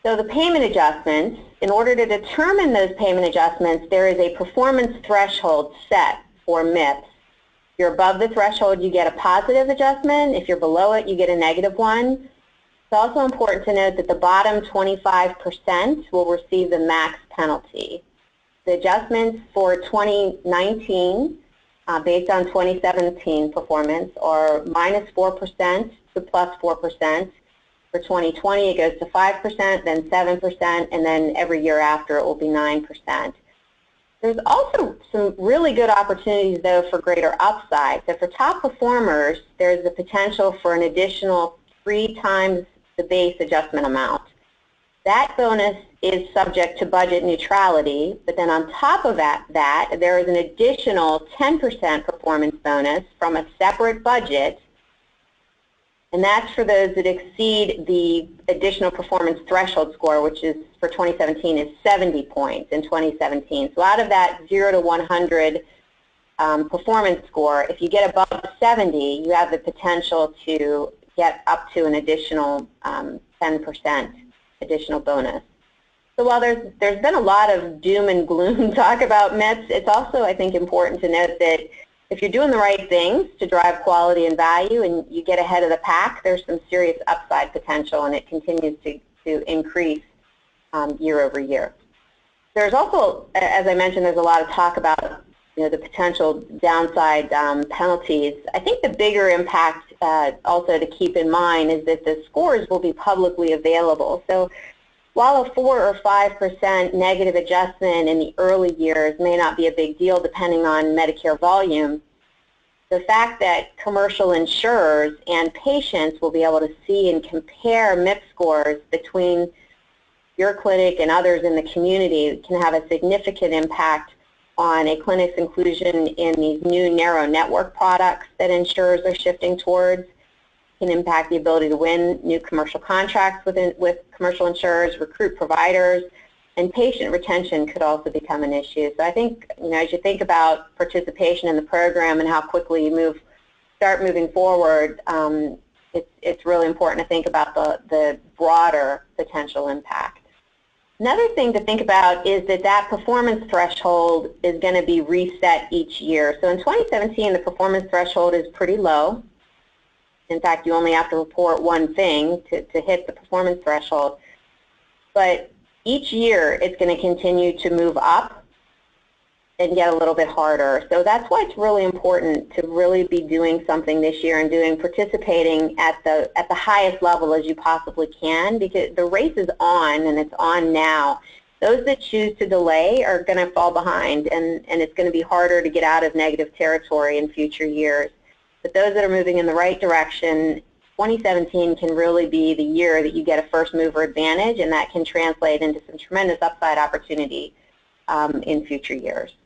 So the payment adjustments, in order to determine those payment adjustments, there is a performance threshold set for MIPS. If you're above the threshold, you get a positive adjustment. If you're below it, you get a negative one. It's also important to note that the bottom 25% will receive the max penalty. The adjustments for 2019, based on 2017 performance, are -4% to +4%. For 2020, it goes to 5%, then 7%, and then every year after it will be 9%. There's also some really good opportunities, though, for greater upside. So for top performers, there's the potential for an additional 3 times the base adjustment amount. That bonus is subject to budget neutrality, but then on top of that there is an additional 10% performance bonus from a separate budget, and that's for those that exceed the additional performance threshold score, which is for 2017 is 70 points in 2017. So out of that 0 to 100 performance score, if you get above 70, you have the potential to get up to an additional 10% additional bonus. So while there's been a lot of doom and gloom talk about MIPS, it's also, I think, important to note that if you're doing the right things to drive quality and value and you get ahead of the pack, there's some serious upside potential, and it continues to increase year over year. There's also, as I mentioned, there's a lot of talk about the potential downside penalties. I think the bigger impact also to keep in mind is that the scores will be publicly available. So while a 4 or 5% negative adjustment in the early years may not be a big deal depending on Medicare volume, the fact that commercial insurers and patients will be able to see and compare MIPS scores between your clinic and others in the community can have a significant impact on a clinic's inclusion in these new narrow network products that insurers are shifting towards. Can impact the ability to win new commercial contracts with commercial insurers, recruit providers, and patient retention could also become an issue. So I think, as you think about participation in the program and how quickly you start moving forward, it's really important to think about the broader potential impact. Another thing to think about is that performance threshold is going to be reset each year. So in 2017, the performance threshold is pretty low. In fact, you only have to report one thing to hit the performance threshold. But each year, it's going to continue to move up and get a little bit harder. So that's why it's really important to really be doing something this year and participating at the highest level as you possibly can, because the race is on, and it's on now. Those that choose to delay are going to fall behind, and it's going to be harder to get out of negative territory in future years. But those that are moving in the right direction, 2017 can really be the year that you get a first mover advantage, and that can translate into some tremendous upside opportunity in future years.